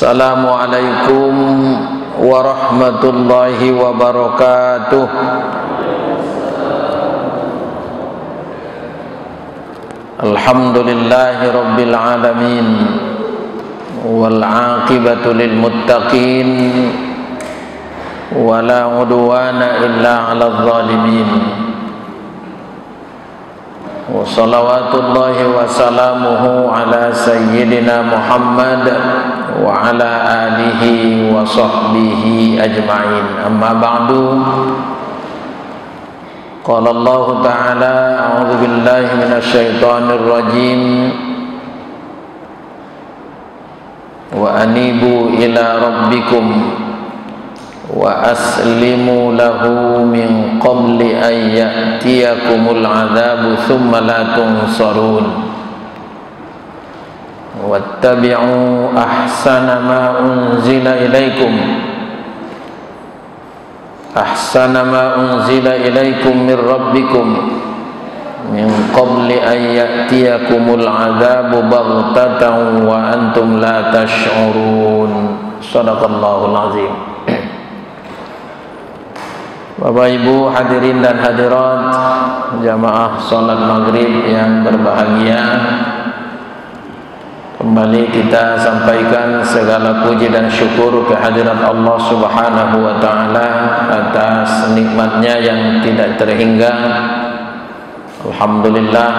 Assalamualaikum warahmatullahi wabarakatuh. Alhamdulillahi rabbil alamin, wal aqibatu lil muttaqin, wala udwana illa 'alal zalimin. Wa salawatullahi wa salamuhu ala sayyidina Muhammad wa ala alihi wa sahbihi ajma'in. Amma ba'du. Qala Allah ta'ala, a'udzu billahi minasy syaithanir rajim. Wa anibu ila rabbikum wa aslimu lahu min qabli an ya'tiyakumul 'adzabu thumma la tunsarun. Wattabi'u ahsana ma unzila ilaikum min rabbikum min qabli an ya'tiyakumul 'adzabu baghtatan wa antum la tash'urun. Shadaqallahul azim. Bapak Ibu hadirin dan hadirat jamaah salat maghrib yang berbahagia, kembali kita sampaikan segala puji dan syukur kehadirat Allah Subhanahu wa ta'ala atas nikmatnya yang tidak terhingga. Alhamdulillah,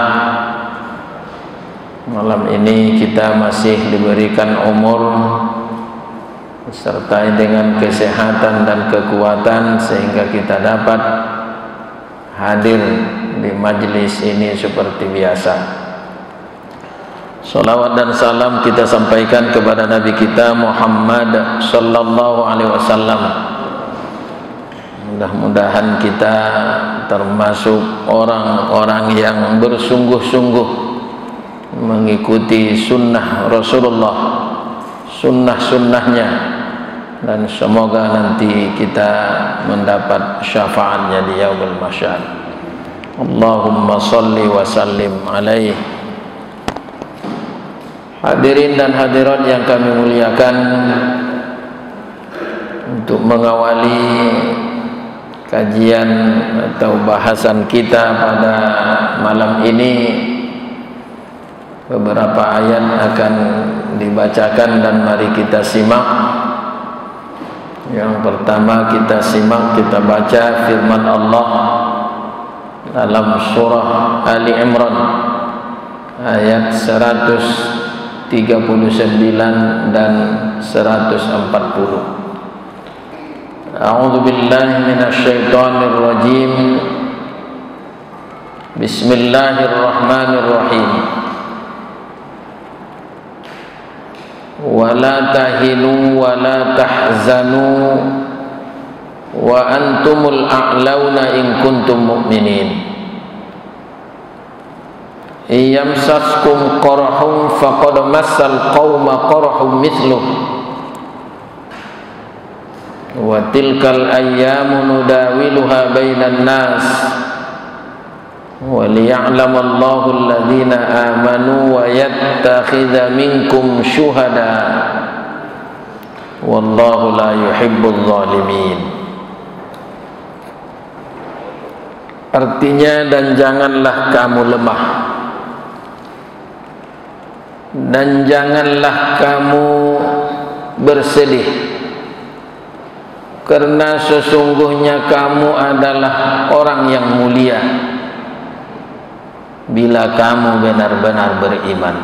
malam ini kita masih diberikan umur serta dengan kesehatan dan kekuatan sehingga kita dapat hadir di majlis ini seperti biasa. Salawat dan salam kita sampaikan kepada Nabi kita Muhammad sallallahu alaihi wasallam. Mudah-mudahan kita termasuk orang-orang yang bersungguh-sungguh mengikuti sunnah Rasulullah, sunnah-sunnahnya, dan semoga nanti kita mendapat syafaatnya di yaumil mahsyar. Allahumma salli wa sallim alaihi. Hadirin dan hadirat yang kami muliakan, untuk mengawali kajian atau bahasan kita pada malam ini, beberapa ayat akan dibacakan dan mari kita simak. Yang pertama kita simak, kita baca firman Allah dalam surah Ali Imran ayat 139 dan 140. A'udzu billahi minasy syaithanir rajim. Bismillahirrahmanirrahim. Wala tahinu wala tahzanu wa antumul a'launa in kuntum mu'minin. Iyamsaskum qarhun faqad massal qauma qarhun mithluh wa tilkal ayyamu nudawiluha bainan nas wa liya'lamallahu alladhina amanu wa yattakhidha minkum syuhada wallahu la yuhibbul zalimin. Artinya, dan janganlah kamu lemah, dan janganlah kamu bersedih, karena sesungguhnya kamu adalah orang yang mulia bila kamu benar-benar beriman.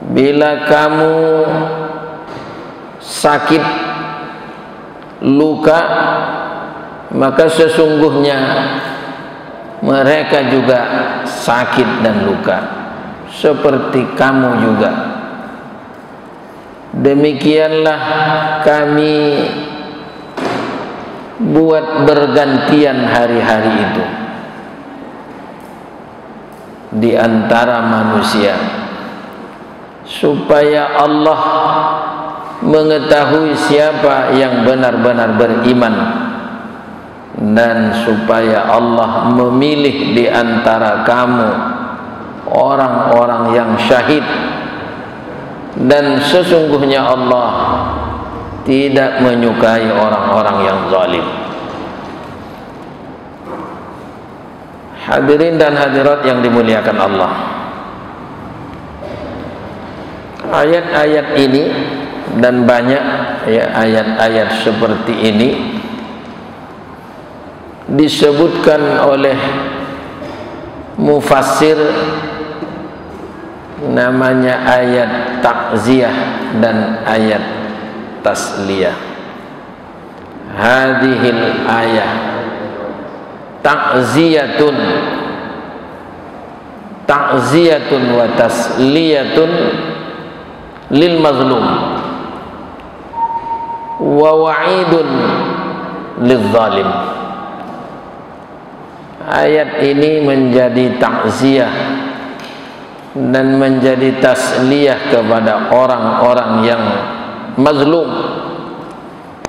Bila kamu sakit, luka, maka sesungguhnya mereka juga sakit dan luka seperti kamu juga. Demikianlah kami buat bergantian hari-hari itu di antara manusia, supaya Allah mengetahui siapa yang benar-benar beriman, dan supaya Allah memilih di antara kamu orang-orang yang syahid dan sesungguhnya Allah tidak menyukai orang-orang yang zalim. Hadirin dan hadirat yang dimuliakan Allah, ayat-ayat ini dan banyak ya ayat-ayat seperti ini disebutkan oleh mufassir namanya ayat takziah dan ayat tasliyah. Hadhil ayah takziyatun wa tasliyatun lil mazlum wa wa'idun lil zalim. Ayat ini menjadi takziah dan menjadi tasliyah kepada orang-orang yang mazlum,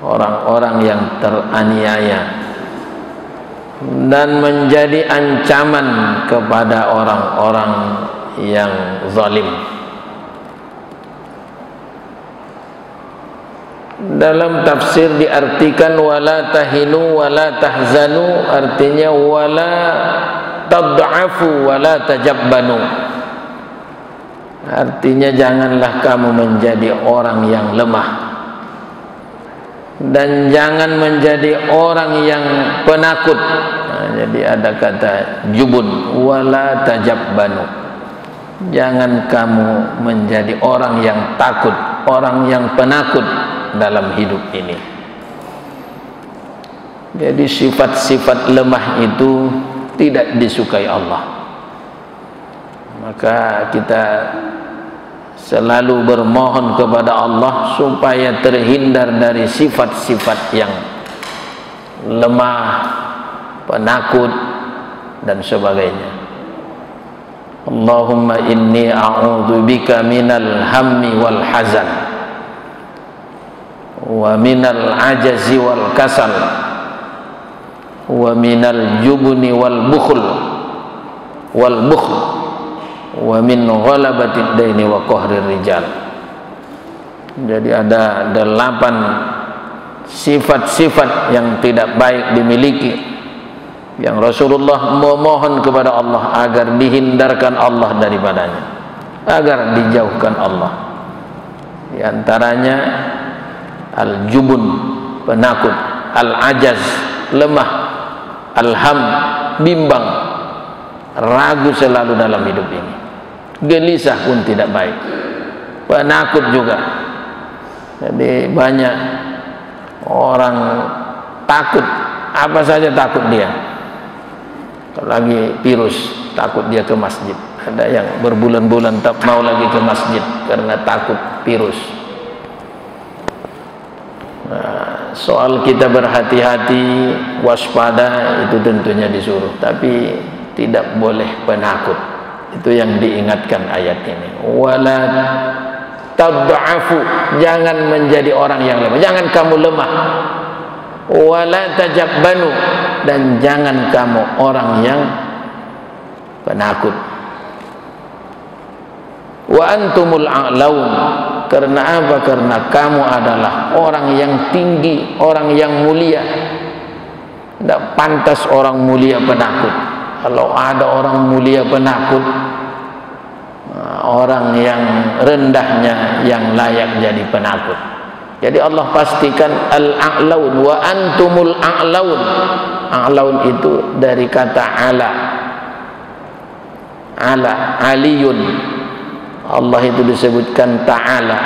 orang-orang yang teraniaya, dan menjadi ancaman kepada orang-orang yang zalim. Dalam tafsir diartikan wala tahinu wala tahzanu, artinya wala tad'afu wala tajabbanu, artinya janganlah kamu menjadi orang yang lemah dan jangan menjadi orang yang penakut. Jadi ada kata jubun, wala tajabbanu, jangan kamu menjadi orang yang takut, orang yang penakut dalam hidup ini. Jadi sifat-sifat lemah itu tidak disukai Allah. Maka kita selalu bermohon kepada Allah supaya terhindar dari sifat-sifat yang lemah, penakut dan sebagainya. Allahumma inni a'udzubika minal hammi wal hazan wa minal ajazi wal kasal wa minal jubni wal bukhl wa min ghalabatid daini wa qahrir rijal. Jadi ada 8 sifat-sifat yang tidak baik dimiliki, yang Rasulullah memohon kepada Allah agar dihindarkan Allah daripadanya, agar dijauhkan Allah. Di antaranya al-jubun, penakut, al-ajaz, lemah, al-ham, bimbang, ragu selalu dalam hidup ini, gelisah pun tidak baik, penakut juga. Jadi banyak orang takut, apa saja takut dia. Kalau lagi virus, takut dia ke masjid. Ada yang berbulan-bulan tak mau lagi ke masjid karena takut virus. Nah, soal kita berhati-hati, waspada, itu tentunya disuruh, tapi tidak boleh penakut. Itu yang diingatkan ayat ini. Wala tad'afu, jangan menjadi orang yang lemah, jangan kamu lemah. Wala tajabbanu, dan jangan kamu orang yang penakut. Wa antumul a'laun, karena apa? Karena kamu adalah orang yang tinggi, orang yang mulia. Tidak pantas orang mulia penakut. Kalau ada orang mulia penakut, orang yang rendahnya yang layak jadi penakut. Jadi Allah pastikan al-a'laun wa antumul a'laun. A'laun itu dari kata ala, aliyun. Allah itu disebutkan ta'ala,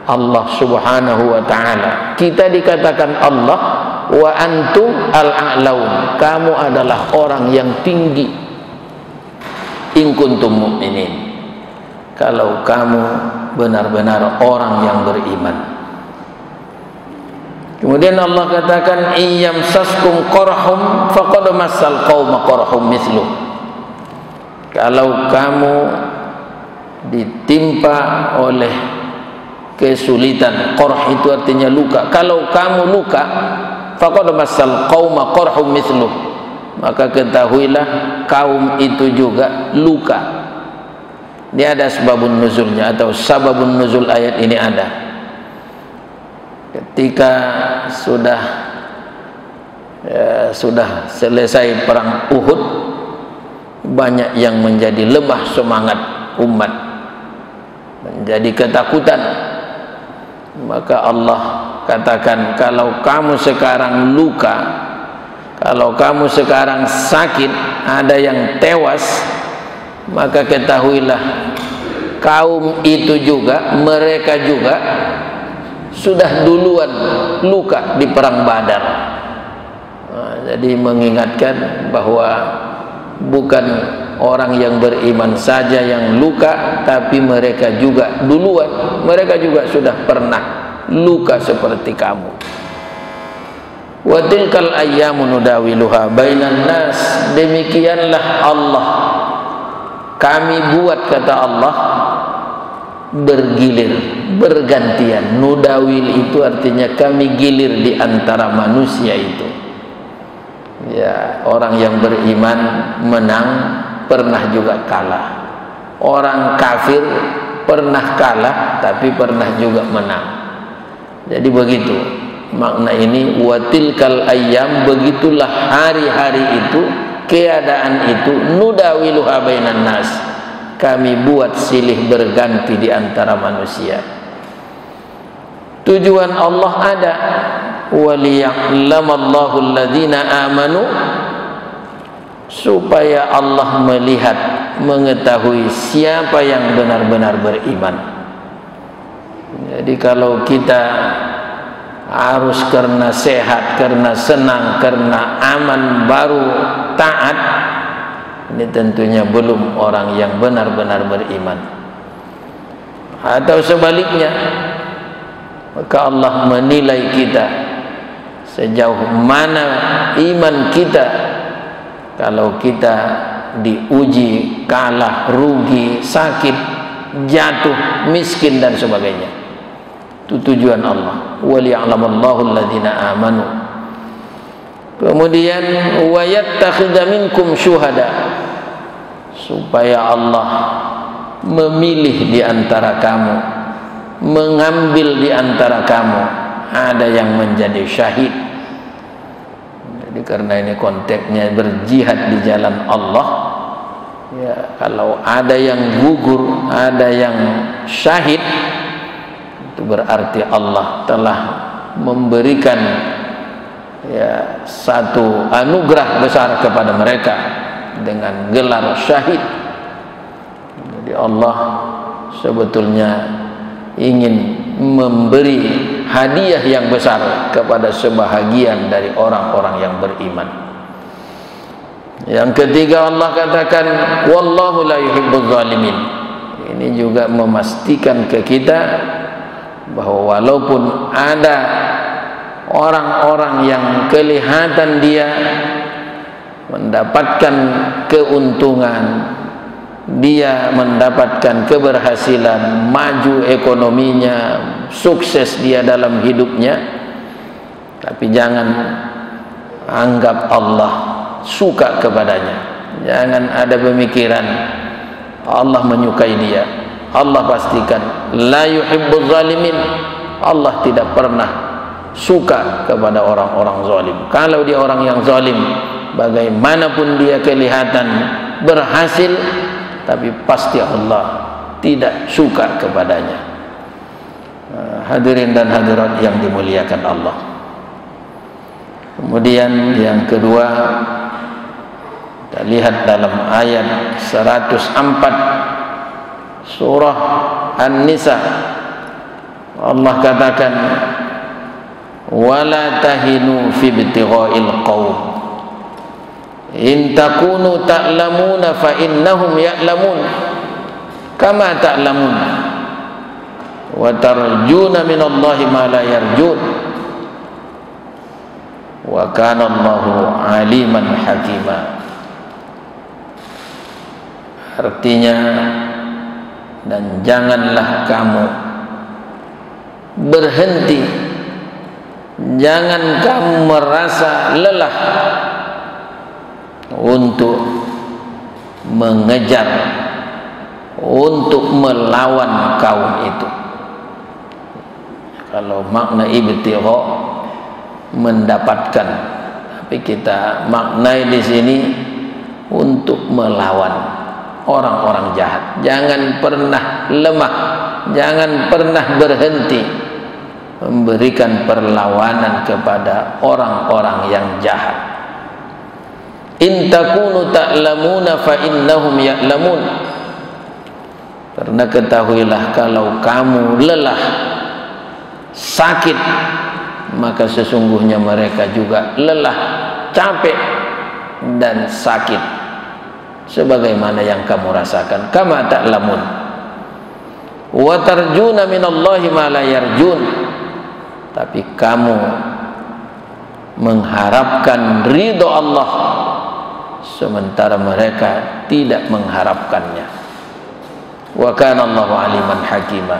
Allah subhanahu wa ta'ala. Kita dikatakan Allah, wa antum al-a'laun, kamu adalah orang yang tinggi. In kuntum mu'minin, kalau kamu benar-benar orang yang beriman. Kemudian Allah katakan iyamsaskum qarhum faqad massal qauma qarhum mithluh, kalau kamu ditimpa oleh kesulitan, qarh itu artinya luka, kalau kamu luka, faqad massal qauma qarhum mithluh, maka ketahuilah kaum itu juga luka. Ini ada sebabun nuzulnya, atau sababun nuzul ayat ini ada. Ketika sudah selesai perang Uhud, banyak yang menjadi lemah semangat umat, menjadi ketakutan. Maka Allah katakan, kalau kamu sekarang luka, kalau kamu sekarang sakit, ada yang tewas, maka ketahuilah kaum itu juga, mereka juga sudah duluan luka di perang Badar. Jadi mengingatkan bahwa bukan orang yang beriman saja yang luka, tapi mereka juga duluan, mereka juga sudah pernah luka seperti kamu. Wa tilkal ayyamu nudawiluha bainan nas, demikianlah Allah kami buat, kata Allah, bergilir, bergantian. Nudawil itu artinya kami gilir di antara manusia itu. Ya, orang yang beriman menang, pernah juga kalah. Orang kafir pernah kalah, tapi pernah juga menang. Jadi begitu makna ini. Watilkal ayyam, begitulah hari-hari itu, keadaan itu, nudawiluha bainan nas, kami buat silih berganti di antara manusia. Tujuan Allah ada, waliya'lamallahu alladhina amanu, supaya Allah melihat, mengetahui siapa yang benar-benar beriman. Jadi kalau kita harus karena sehat, karena senang, karena aman baru taat, ini tentunya belum orang yang benar-benar beriman. Atau sebaliknya, maka Allah menilai kita sejauh mana iman kita. Kalau kita diuji, kalah, rugi, sakit, jatuh, miskin dan sebagainya, itu tujuan Allah. Waliya'lamallahu alladhina amanu. Kemudian wayattakhidha minkum syuhada, supaya Allah memilih di antara kamu, mengambil di antara kamu, ada yang menjadi syahid. Jadi karena ini konteksnya berjihad di jalan Allah, ya, kalau ada yang gugur, ada yang syahid, itu berarti Allah telah memberikan, ya, satu anugerah besar kepada mereka dengan gelar syahid. Jadi Allah sebetulnya ingin memberi hadiah yang besar kepada sebahagian dari orang-orang yang beriman. Yang ketiga, Allah katakan wallahu la yuhibbuz zalimin. Ini juga memastikan ke kita bahwa walaupun ada orang-orang yang kelihatan dia mendapatkan keuntungan, dia mendapatkan keberhasilan, maju ekonominya, sukses dia dalam hidupnya, tapi jangan anggap Allah suka kepadanya. Jangan ada pemikiran Allah menyukai dia. Allah pastikan la yuhibbuz zalimin, Allah tidak pernah suka kepada orang-orang zalim. Kalau dia orang yang zalim, bagaimanapun dia kelihatan berhasil, tapi pasti Allah tidak suka kepadanya. Hadirin dan hadirat yang dimuliakan Allah. Kemudian yang kedua, kita lihat dalam ayat 104 surah An-Nisa, Allah katakan wala tahinu fi ibtigha'il qaum in takunu ta'lamuna fa innahum ya'lamun kama ta'lamun wa tarjuna minallahi ma la yarjun wa kana Allahu aliman hakima. Artinya, dan janganlah kamu berhenti, jangan kamu merasa lelah untuk mengejar untuk melawan kaum itu. Kalau makna ibtigha mendapatkan, tapi kita maknai di sini untuk melawan orang-orang jahat. Jangan pernah lemah, jangan pernah berhenti memberikan perlawanan kepada orang-orang yang jahat. In takunu ta'lamuna fa innahum ya'lamun. Karena ketahuilah kalau kamu lelah, sakit, maka sesungguhnya mereka juga lelah, capek dan sakit sebagaimana yang kamu rasakan. Kama ta'lamun wa tarjuna minallahi ma la yarjun. Tapi kamu mengharapkan ridho Allah sementara mereka tidak mengharapkannya. Wa kana Allahu aliman hakima.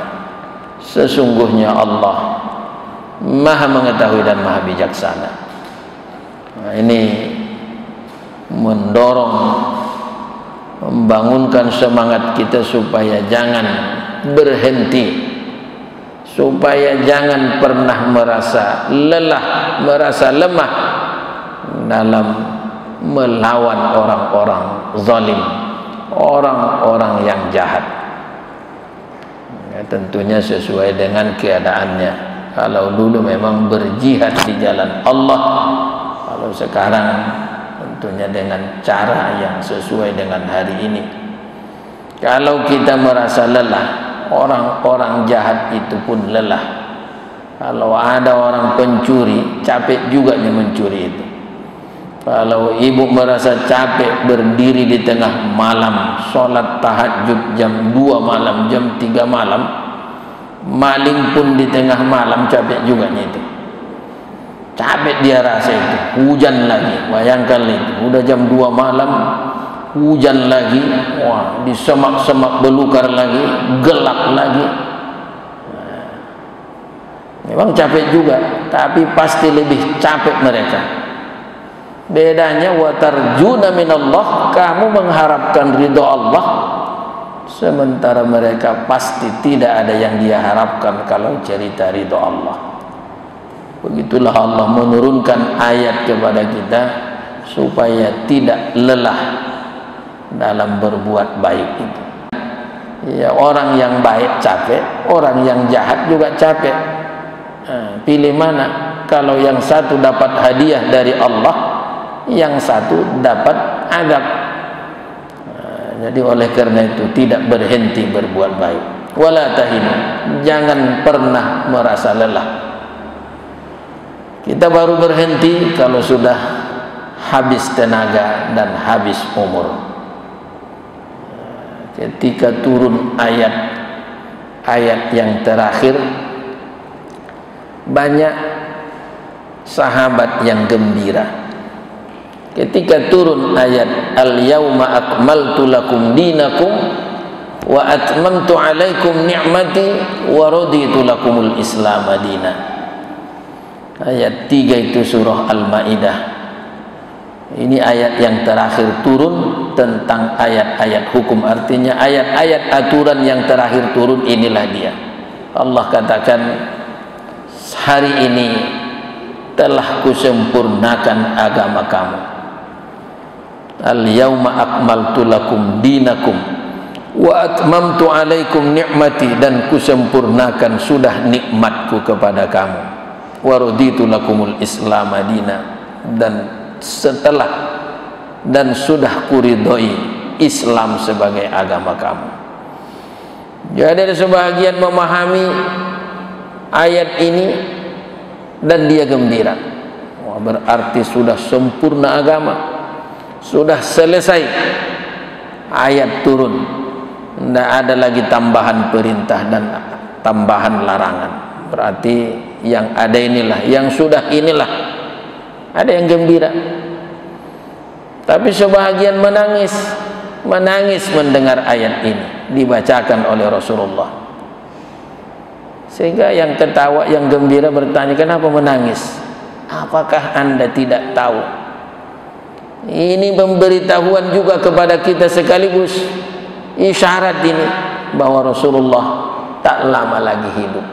Sesungguhnya Allah Maha mengetahui dan Maha bijaksana. Nah, ini mendorong, membangunkan semangat kita supaya jangan berhenti, supaya jangan pernah merasa lelah, merasa lemah dalam melawan orang-orang zalim, orang-orang yang jahat. Ya, tentunya sesuai dengan keadaannya. Kalau dulu memang berjihad di jalan Allah, kalau sekarang tentunya dengan cara yang sesuai dengan hari ini. Kalau kita merasa lelah, orang-orang jahat itu pun lelah. Kalau ada orang pencuri, capek juga dia mencuri itu. Kalau ibu merasa capek berdiri di tengah malam, sholat tahajud jam 2 malam, jam 3 malam, maling pun di tengah malam capek juga itu. Capek dia rasa itu. Hujan lagi, bayangkan itu, udah jam 2 malam, hujan lagi, wah, di semak-semak belukar lagi, gelap lagi. Nah, memang capek juga, tapi pasti lebih capek mereka. Bedanya wa tarjuna minallah, kamu mengharapkan ridho Allah, sementara mereka pasti tidak ada yang dia harapkan kalau cerita ridho Allah. Begitulah Allah menurunkan ayat kepada kita supaya tidak lelah dalam berbuat baik itu. Ya, orang yang baik capek, orang yang jahat juga capek. Nah, pilih mana? Kalau yang satu dapat hadiah dari Allah, yang satu dapat azab. Nah, jadi oleh karena itu tidak berhenti berbuat baik. Wala tahinu, jangan pernah merasa lelah. Kita baru berhenti kalau sudah habis tenaga dan habis umur. Ketika turun ayat yang terakhir, banyak sahabat yang gembira. Ketika turun ayat al-yauma akmaltu lakum dinakum wa atmamtu alaikum ni'mati wa raditu lakumul islam madina. Ayat 3 itu surah Al-Maidah. Ini ayat yang terakhir turun tentang ayat-ayat hukum. Artinya ayat-ayat aturan yang terakhir turun, inilah dia. Allah katakan, hari ini telah kusempurnakan agama kamu. Al-yauma akmaltu lakum dinakum wa atmamtu alaikum ni'mati, dan kusempurnakan sudah nikmatku kepada kamu. Wa raditu lakumul islam madina, dan setelah dan sudah kuridhoi Islam sebagai agama kamu. Jadi ada sebahagian memahami ayat ini dan dia gembira. Wah, berarti sudah sempurna agama, sudah selesai. Ayat turun, tidak ada lagi tambahan perintah dan tambahan larangan. Berarti yang ada inilah, yang sudah inilah. Ada yang gembira. Tapi sebahagian menangis mendengar ayat ini dibacakan oleh Rasulullah. Sehingga yang ketawa, yang gembira bertanya, kenapa menangis? Apakah Anda tidak tahu? Ini pemberitahuan juga kepada kita sekaligus. isyarat ini bahwa Rasulullah tak lama lagi hidup.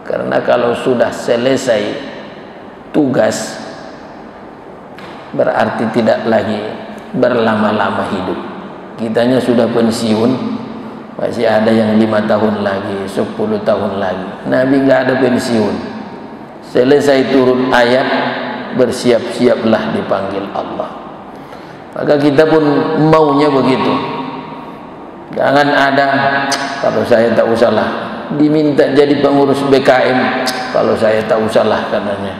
Karena kalau sudah selesai tugas berarti tidak lagi berlama-lama hidup. Kitanya sudah pensiun, masih ada yang 5 tahun lagi, 10 tahun lagi. Nabi nggak ada pensiun. Selesai turun ayat, bersiap-siaplah dipanggil Allah. Maka kita pun maunya begitu. Jangan ada, kalau saya tak usahlah diminta jadi pengurus BKM, kalau saya tak usahlah katanya.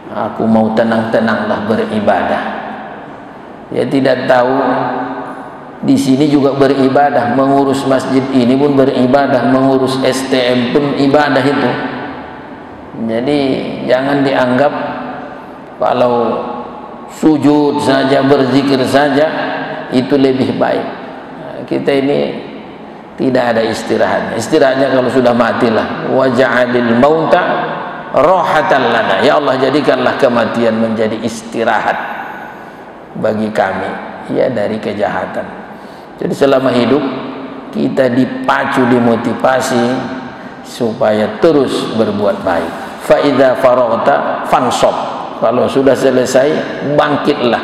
Aku mau tenang-tenanglah beribadah. Ya tidak tahu di sini juga beribadah, mengurus masjid ini pun beribadah, mengurus STM pun ibadah itu. Jadi jangan dianggap kalau sujud saja, berzikir saja itu lebih baik. Kita ini tidak ada istirahatnya. Istirahatnya kalau sudah matilah. Wa ja'alil mauta rahatan lana. Ya Allah, jadikanlah kematian menjadi istirahat bagi kami ya dari kejahatan. Jadi selama hidup kita dipacu, dimotivasi supaya terus berbuat baik. Fa idza faraghta fansab. Kalau sudah selesai, bangkitlah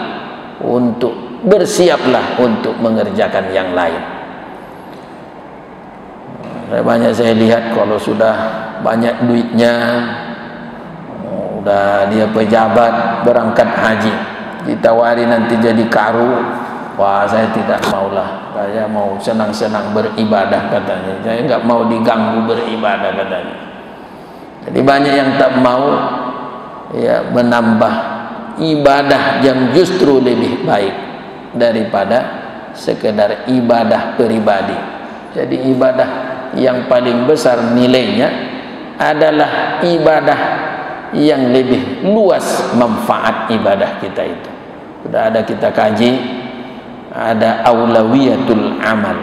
untuk bersiaplah untuk mengerjakan yang lain. Banyak saya lihat kalau sudah banyak duitnya, udah dia pejabat berangkat haji, ditawari nanti jadi karu, wah saya tidak maulah, saya mau senang-senang beribadah katanya, saya nggak mau diganggu beribadah katanya. Jadi banyak yang tak mau ya menambah ibadah yang justru lebih baik daripada sekedar ibadah pribadi. Jadi ibadah yang paling besar nilainya adalah ibadah yang lebih luas manfaat ibadah kita itu. Sudah ada kita kaji, ada aulawiyatul amal,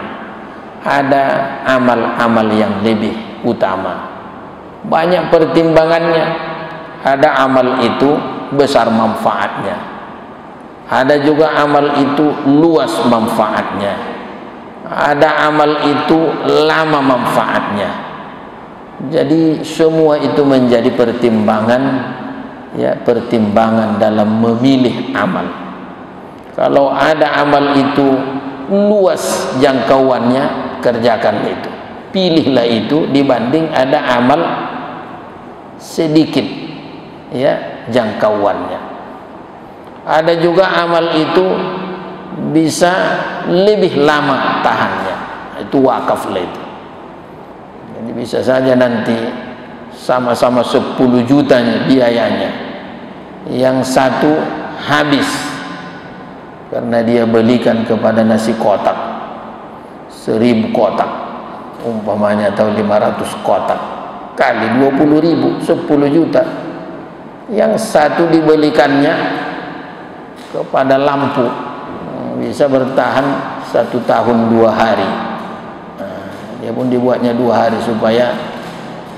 ada amal-amal yang lebih utama, banyak pertimbangannya. Ada amal itu besar manfaatnya, ada juga amal itu luas manfaatnya, ada amal itu lama manfaatnya. Jadi semua itu menjadi pertimbangan ya, pertimbangan dalam memilih amal. Kalau ada amal itu luas jangkauannya, kerjakanlah itu, pilihlah itu dibanding ada amal sedikit ya jangkauannya. Ada juga amal itu bisa lebih lama tahannya, itu wakaf lah itu. Jadi bisa saja nanti sama-sama 10 jutanya biayanya, yang satu habis karena dia belikan kepada nasi kotak 1000 kotak umpamanya, atau 500 kotak kali 20.000, 10 juta. Yang satu dibelikannya kepada lampu, bisa bertahan 1 tahun 2 hari. Dia pun dibuatnya 2 hari supaya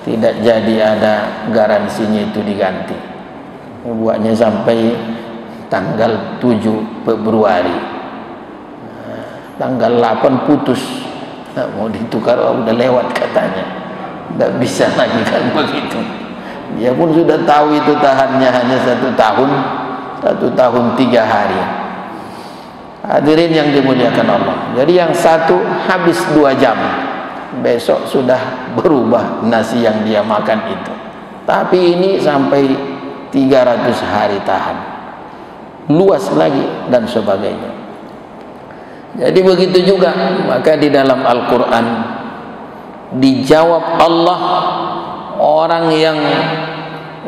tidak jadi ada garansinya itu diganti. Buatnya sampai tanggal 7 Februari, tanggal 8 putus, mau ditukar, udah lewat katanya, tidak bisa lagi kan begitu. Dia pun sudah tahu itu tahannya hanya 1 tahun, 1 tahun 3 hari. Hadirin yang dimuliakan Allah. Jadi yang satu habis 2 jam, besok sudah berubah nasi yang dia makan itu. Tapi ini sampai 300 hari tahan, luas lagi dan sebagainya. Jadi begitu juga, maka di dalam Al-Quran dijawab Allah, orang yang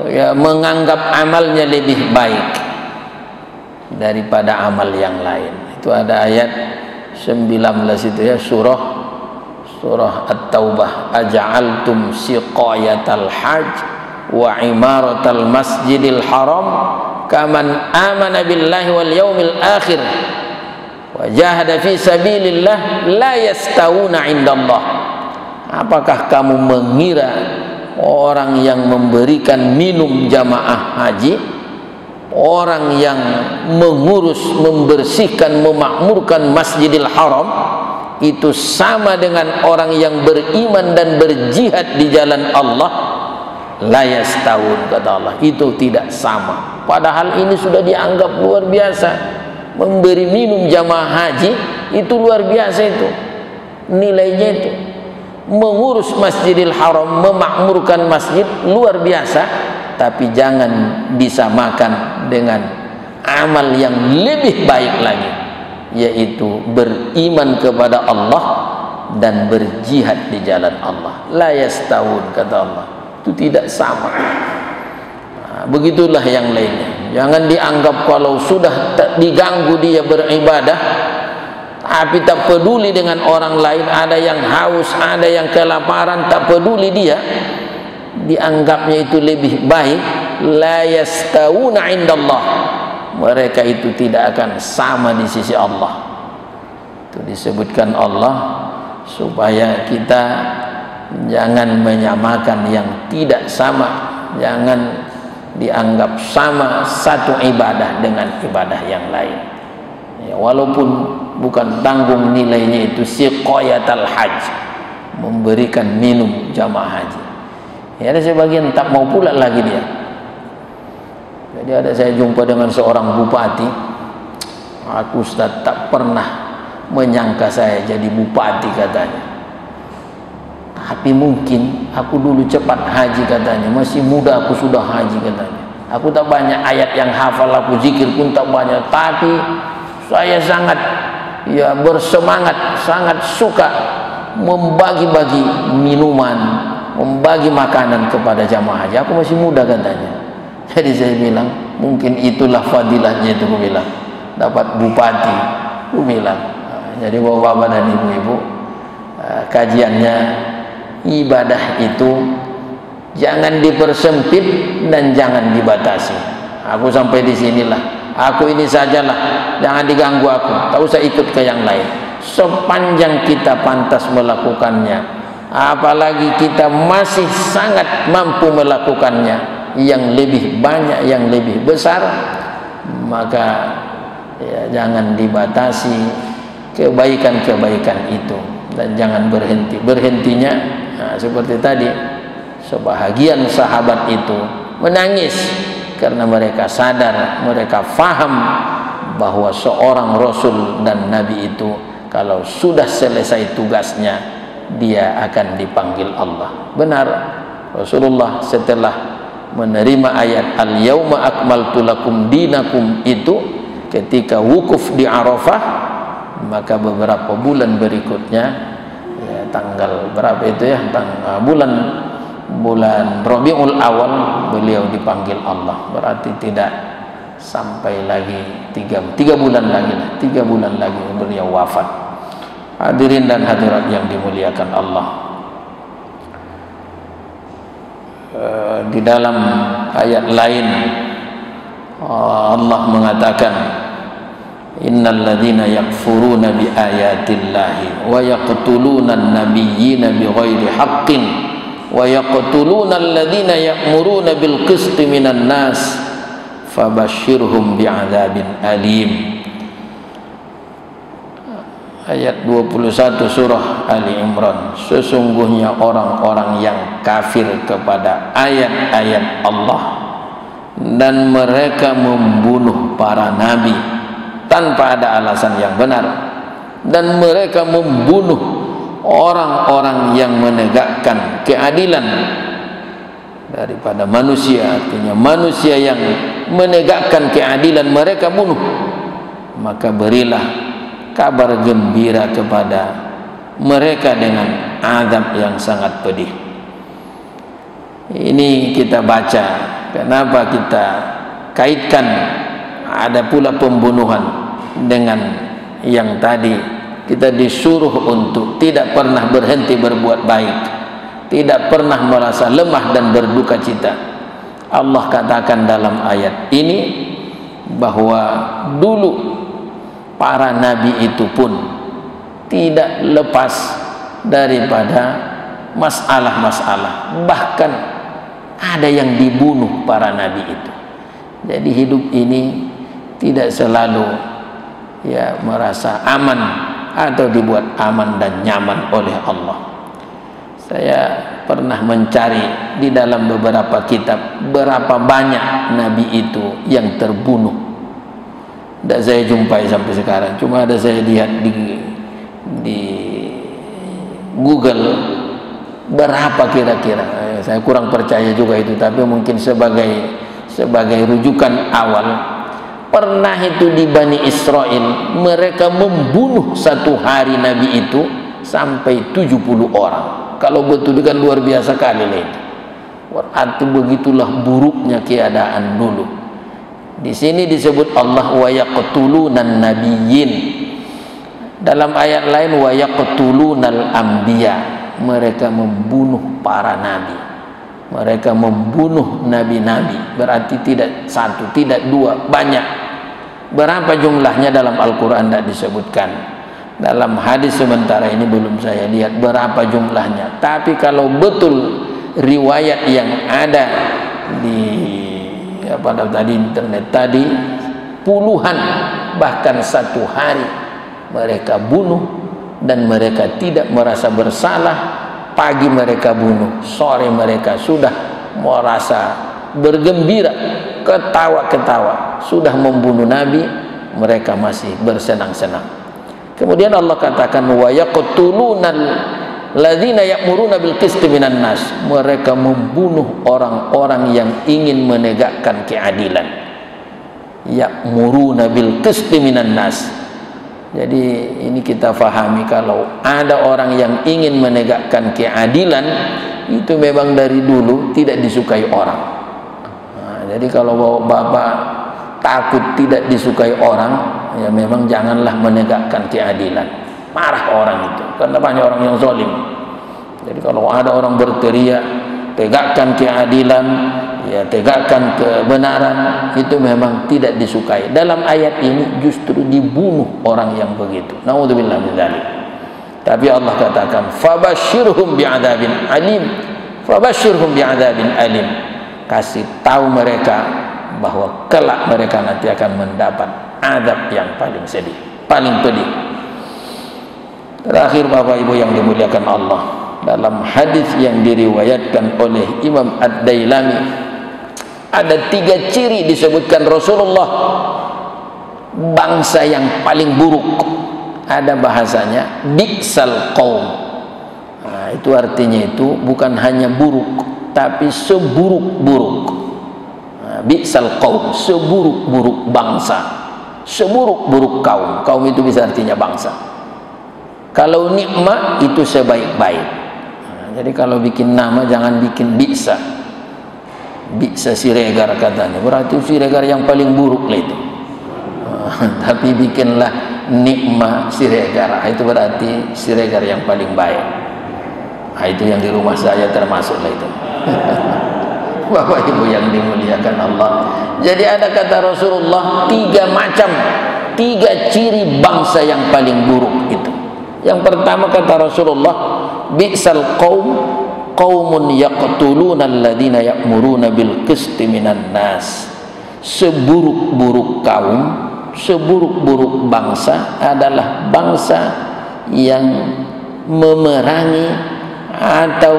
ya, menganggap amalnya lebih baik daripada amal yang lain. Itu ada ayat 19 itu ya, surah At-Taubah, aja'altum siqayatal hajj wa imaratal masjidil haram kaman amana billahi wal yaumil akhir wa jahada fi sabilillah la yastawuna indallah. Apakah kamu mengira orang yang memberikan minum jamaah haji, orang yang mengurus, membersihkan, memakmurkan Masjidil Haram itu sama dengan orang yang beriman dan berjihad di jalan Allah, la yastawun, kata Allah, itu tidak sama. Padahal ini sudah dianggap luar biasa. Memberi minum jamaah haji itu luar biasa, itu nilainya itu. Mengurus Masjidil Haram, memakmurkan masjid, luar biasa. Tapi jangan disamakan dengan amal yang lebih baik lagi, yaitu beriman kepada Allah dan berjihad di jalan Allah. La yastawun, kata Allah, itu tidak sama. Begitulah yang lainnya. Jangan dianggap kalau sudah diganggu dia beribadah, tapi tak peduli dengan orang lain, ada yang haus, ada yang kelaparan, tak peduli dia, dianggapnya itu lebih baik. La yastawuna indallah, mereka itu tidak akan sama di sisi Allah. Itu disebutkan Allah supaya kita jangan menyamakan yang tidak sama, jangan dianggap sama satu ibadah dengan ibadah yang lain. Ya, walaupun bukan tanggung nilainya itu siqayatul hajj, memberikan minum jamaah haji. Ya, ada sebagian tak mau pula lagi dia. Jadi ada saya jumpa dengan seorang bupati, aku Ustaz tak pernah menyangka saya jadi bupati, katanya. Tapi mungkin aku dulu cepat haji, katanya. Masih muda aku sudah haji, katanya. Aku tak banyak ayat yang hafal, aku zikir pun tak banyak, tapi saya sangat bersemangat, sangat suka membagi-bagi minuman, membagi makanan kepada jamaah haji. Aku masih muda, katanya. Jadi saya bilang, mungkin itulah fadilahnya itu, aku bilang, dapat bupati, aku bilang. Jadi bapak-bapak dan ibu-ibu, kajiannya ibadah itu jangan dipersempit dan jangan dibatasi. Aku sampai di sinilah, aku ini sajalah, jangan diganggu aku, tak usah ikut ke yang lain. Sepanjang kita pantas melakukannya, apalagi kita masih sangat mampu melakukannya, yang lebih banyak, yang lebih besar, maka ya, jangan dibatasi kebaikan-kebaikan itu, dan jangan berhenti. Berhentinya seperti tadi, sebahagian sahabat itu menangis karena mereka sadar, mereka faham bahwa seorang Rasul dan Nabi itu kalau sudah selesai tugasnya, dia akan dipanggil Allah. Benar, Rasulullah setelah menerima ayat al-yauma akmaltu lakum dinakum itu, ketika wukuf di Arafah, maka beberapa bulan berikutnya, ya, tanggal berapa itu ya, bulan Rabiul Awal, beliau dipanggil Allah. Berarti tidak sampai lagi tiga bulan lagi beliau wafat. Hadirin dan hadirat yang dimuliakan Allah, di dalam ayat lain Allah mengatakan, innal ladzina yakfuruna bi ayatillahi wa yaqtuluna an-nabiyyina bighairi haqqin wa yaqtuluna alladzina ya'muruna bil qisti minan nas fabashshirhum bi'adzabin alim. Ayat 21 surah Ali Imran. Sesungguhnya orang-orang yang kafir kepada ayat-ayat Allah dan mereka membunuh para nabi tanpa ada alasan yang benar, dan mereka membunuh orang-orang yang menegakkan keadilan daripada manusia, artinya manusia yang menegakkan keadilan mereka bunuh, maka berilah kabar gembira kepada mereka dengan azab yang sangat pedih. Ini kita baca, kenapa kita kaitkan ada pula pembunuhan dengan yang tadi. Kita disuruh untuk tidak pernah berhenti berbuat baik, tidak pernah merasa lemah dan berduka cita. Allah katakan dalam ayat ini bahwa dulu para nabi itu pun tidak lepas daripada masalah-masalah, bahkan ada yang dibunuh para nabi itu. Jadi hidup ini tidak selalu ya merasa aman, atau dibuat aman dan nyaman oleh Allah. Saya pernah mencari di dalam beberapa kitab berapa banyak nabi itu yang terbunuh. Tidak saya jumpai sampai sekarang. Cuma ada saya lihat di Google berapa kira-kira. Saya kurang percaya juga itu, tapi mungkin sebagai rujukan awal. Pernah itu di Bani Israel mereka membunuh satu hari nabi itu sampai 70 orang. Kalau betul kan luar biasa kali itu. Berarti begitulah buruknya keadaan dulu. Di sini disebut Allah wa yaqtulunan nabiyyin. Dalam ayat lain wa yaqtulunal anbiya. Mereka membunuh para nabi. Mereka membunuh nabi-nabi. Berarti tidak satu, tidak dua, banyak. Berapa jumlahnya dalam Al-Quran tidak disebutkan. Dalam hadis sementara ini belum saya lihat berapa jumlahnya. Tapi kalau betul riwayat yang ada di internet tadi, puluhan, bahkan satu hari mereka bunuh dan mereka tidak merasa bersalah. Pagi mereka bunuh, sore mereka sudah merasa bergembira, ketawa-ketawa, sudah membunuh nabi, mereka masih bersenang-senang. Kemudian Allah katakan wa yaqtulunal ladzina ya'muruna bil qisti minan nas. Mereka membunuh orang-orang yang ingin menegakkan keadilan. Ya'muruna bil qisti minan nas. Jadi ini kita fahami, kalau ada orang yang ingin menegakkan keadilan, itu memang dari dulu tidak disukai orang. Nah, jadi kalau Bapak takut tidak disukai orang, ya memang janganlah menegakkan keadilan. Marah orang itu karena banyak orang yang zalim. Jadi kalau ada orang berteriak tegakkan keadilan, ya tegakkan kebenaran, itu memang tidak disukai. Dalam ayat ini justru dibunuh orang yang begitu. Naudzubillah min dzalik. Tapi Allah katakan fabashshirhum bi'adzabin alim. Fabashshirhum bi'adzabin alim. Kasih tahu mereka bahwa kelak mereka nanti akan mendapat azab yang paling sedih, paling pedih. Terakhir Bapak Ibu yang dimuliakan Allah, dalam hadis yang diriwayatkan oleh Imam Ad-Dailami, ada 3 ciri disebutkan Rasulullah bangsa yang paling buruk. Ada bahasanya bi'sal qaum. Nah, itu artinya itu bukan hanya buruk, tapi seburuk-buruk. Bi'sal qaum, seburuk-buruk bangsa, seburuk-buruk kaum. Kaum itu bisa artinya bangsa. Kalau nikmat itu sebaik-baik. Nah, jadi kalau bikin nama jangan bikin bi'sa. Bi'sa Siregar katanya, berarti Siregar yang paling buruk lah itu. Tapi bikinlah nikmat Siregar, itu berarti Siregar yang paling baik. Nah, itu yang di rumah saya termasuklah itu. Bapak Ibu yang dimuliakan Allah. Jadi ada kata Rasulullah 3 macam, 3 ciri bangsa yang paling buruk itu. Yang pertama kata Rasulullah, bi'sal qaum qaumun yaqtuluna alladhina ya'muruna bil qisti minan nas. Seburuk-buruk kaum, seburuk-buruk bangsa adalah bangsa yang memerangi atau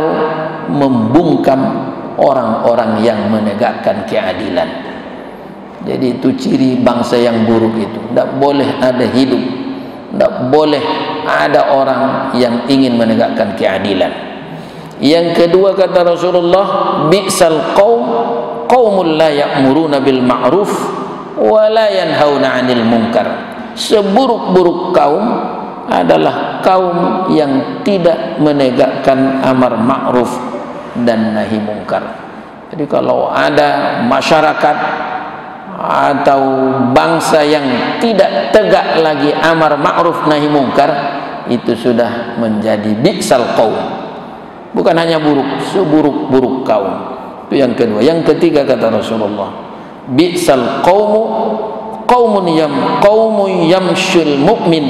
membungkam orang-orang yang menegakkan keadilan. Jadi itu ciri bangsa yang buruk itu. Tidak boleh ada hidup, tidak boleh ada orang yang ingin menegakkan keadilan. Yang kedua kata Rasulullah, bi'sal qaum qaumul la ya'muruna bil ma'ruf wa la yanhauna 'anil munkar. Seburuk-buruk kaum adalah kaum yang tidak menegakkan amar ma'ruf dan nahi mungkar. Jadi kalau ada masyarakat atau bangsa yang tidak tegak lagi amar ma'ruf nahi mungkar, itu sudah menjadi bi'sal qaum. Bukan hanya buruk, seburuk-buruk kaum. Itu yang kedua. Yang ketiga kata Rasulullah, bi'sal qaumu qaumun yamshul mu'min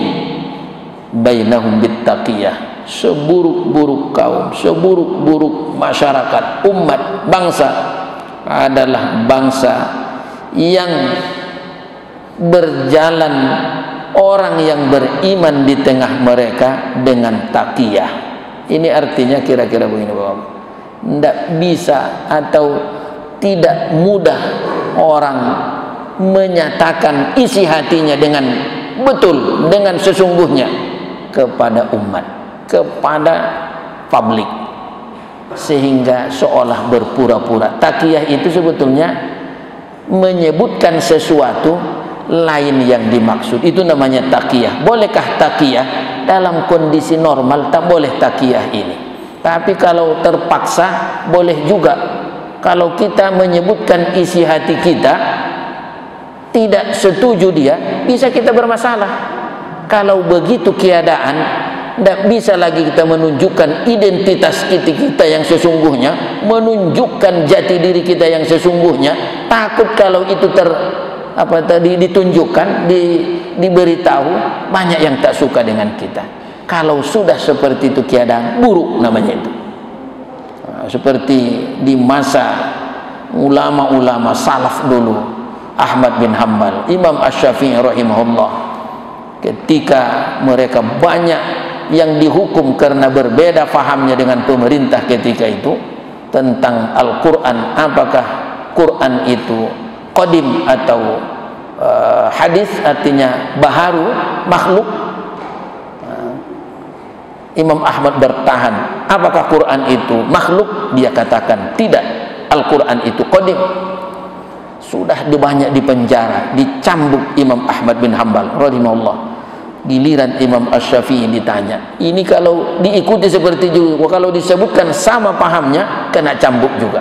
bainahum bittaqiyah. Seburuk-buruk kaum, seburuk-buruk masyarakat, umat, bangsa adalah bangsa yang berjalan orang yang beriman di tengah mereka dengan taqiyah. Ini artinya kira-kira begini Bapak. Tidak bisa atau tidak mudah orang menyatakan isi hatinya dengan betul, dengan sesungguhnya kepada umat, kepada publik, sehingga seolah berpura-pura. Taqiyah itu sebetulnya menyebutkan sesuatu lain yang dimaksud. Itu namanya taqiyah. Bolehkah taqiyah? Dalam kondisi normal tak boleh taqiyah ini, tapi kalau terpaksa boleh juga. Kalau kita menyebutkan isi hati kita, tidak setuju dia, bisa kita bermasalah. Kalau begitu keadaan, tidak bisa lagi kita menunjukkan identitas kita yang sesungguhnya, menunjukkan jati diri kita yang sesungguhnya. Takut kalau itu ditunjukkan, diberitahu, banyak yang tak suka dengan kita. Kalau sudah seperti itu keadaan, buruk namanya itu. Seperti di masa ulama-ulama salaf dulu, Ahmad bin Hanbal, Imam Asy-Syafi'i rahimahullah, ketika mereka banyak yang dihukum karena berbeda fahamnya dengan pemerintah ketika itu tentang Al-Quran, apakah Quran itu qadim atau hadis, artinya baharu, makhluk. Imam Ahmad bertahan, apakah Quran itu makhluk? Dia katakan tidak, Al-Quran itu qadim. Sudah banyak dipenjara, dicambuk Imam Ahmad bin Hanbal rahimahullah. Giliran Imam Asy-Syafi'i ditanya, ini kalau diikuti seperti itu, kalau disebutkan sama pahamnya, kena cambuk juga.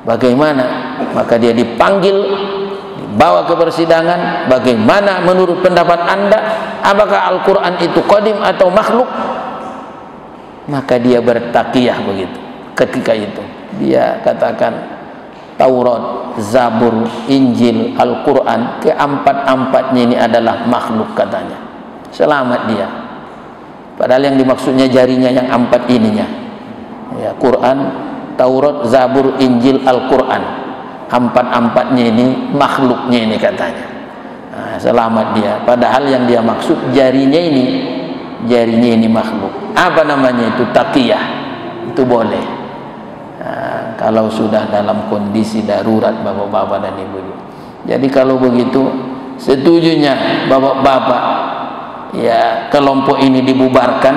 Bagaimana? Maka dia dipanggil, dibawa ke persidangan. Bagaimana menurut pendapat Anda? Apakah Al-Quran itu qadim atau makhluk? Maka dia bertaqiyah begitu. Ketika itu dia katakan Taurat, Zabur, Injil, Al-Quran, keempat-empatnya ini adalah makhluk katanya. Selamat dia. Padahal yang dimaksudnya jarinya yang empat ininya, ya, Quran, Taurat, Zabur, Injil, Al-Quran. Empat-empatnya ini makhluknya ini katanya. Nah, selamat dia. Padahal yang dia maksud jarinya ini makhluk. Apa namanya itu? Taqiyah. Itu boleh. Nah, kalau sudah dalam kondisi darurat bapak-bapak dan ibu-ibu. Jadi kalau begitu, setujunya bapak-bapak, ya, kelompok ini dibubarkan.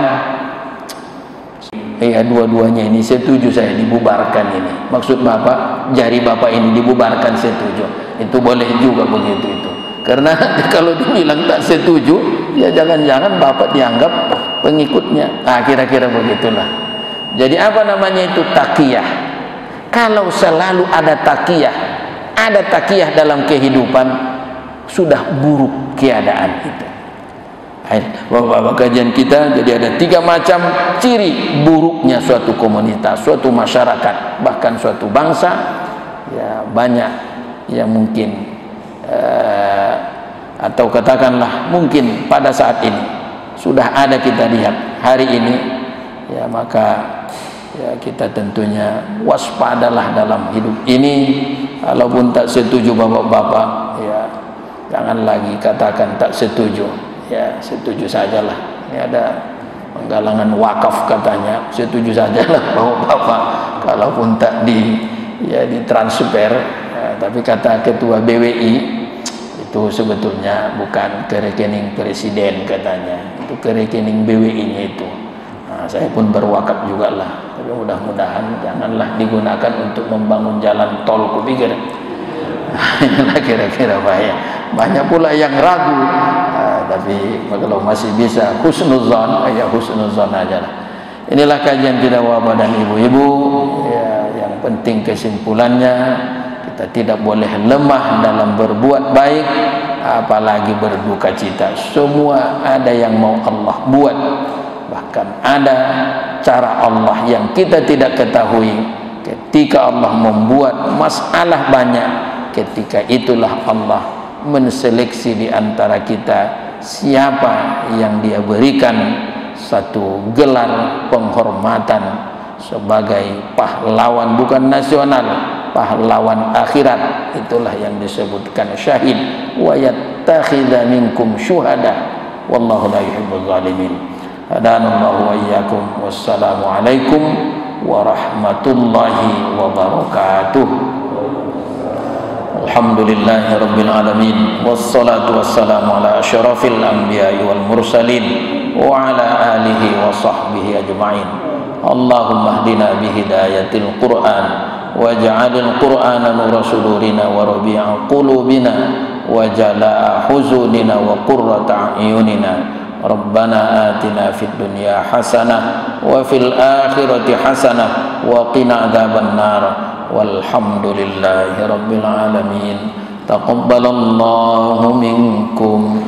Ya, dua-duanya ini setuju saya dibubarkan ini. Maksud bapak, jari bapak ini dibubarkan, setuju. Itu boleh juga begitu itu. Karena kalau dibilang tak setuju, ya jangan-jangan bapak dianggap pengikutnya. Nah, kira-kira begitulah. Jadi apa namanya itu? Taqiyah. Kalau selalu ada taqiyah dalam kehidupan, sudah buruk keadaan itu. Bapak-bapak, kajian kita jadi ada 3 macam ciri buruknya suatu komunitas, suatu masyarakat, bahkan suatu bangsa. Ya, banyak yang mungkin atau katakanlah mungkin pada saat ini sudah ada kita lihat hari ini, ya, maka ya kita tentunya waspadalah dalam hidup ini. Walaupun tak setuju bapak-bapak, ya jangan lagi katakan tak setuju, ya setuju sajalah. Ini ada penggalangan wakaf katanya, setuju sajalah bapak-bapak, kalaupun tak ditransfer, ya, tapi kata ketua BWI itu sebetulnya bukan ke rekening presiden katanya, itu ke rekening BWI-nya itu. Nah, saya pun berwakaf juga lah, tapi mudah-mudahan janganlah digunakan untuk membangun jalan tol, kupikir. Inilah kira-kira bahaya. Banyak pula yang ragu, tapi kalau masih bisa husnuzon, ya husnuzon aja lah. Inilah kajian kita bapak dan ibu-ibu, ya, yang penting kesimpulannya kita tidak boleh lemah dalam berbuat baik, apalagi berduka cita. Semua ada yang mau Allah buat, bahkan ada cara Allah yang kita tidak ketahui. Ketika Allah membuat masalah banyak, ketika itulah Allah menseleksi di antara kita siapa yang dia berikan satu gelar penghormatan sebagai pahlawan, bukan nasional, pahlawan akhirat. Itulah yang disebutkan syahid, wayat yattakhidha minkum syuhada wallahu la yuhibbul zalimin. Hadanallahu wa iyyakum. Wassalamu alaikum warahmatullahi wabarakatuh. Alhamdulillahi rabbil alamin, wassalatu wassalamu ala asyrafil anbiya'i wal mursalin wa ala alihi wa sahbihi ajma'in. Allahumma hdina bihidayatil Qur'an waj'alil Qur'ana nura sudurina wa rabi'a qulubina wa jalaa huzunina wa qurrata a'yunina. Rabbana atina fid dunya hasanah wa fil akhirati hasanah wa qina adzaban nar. Walhamdulillahi rabbil alamin. Taqabbalallahu minkum.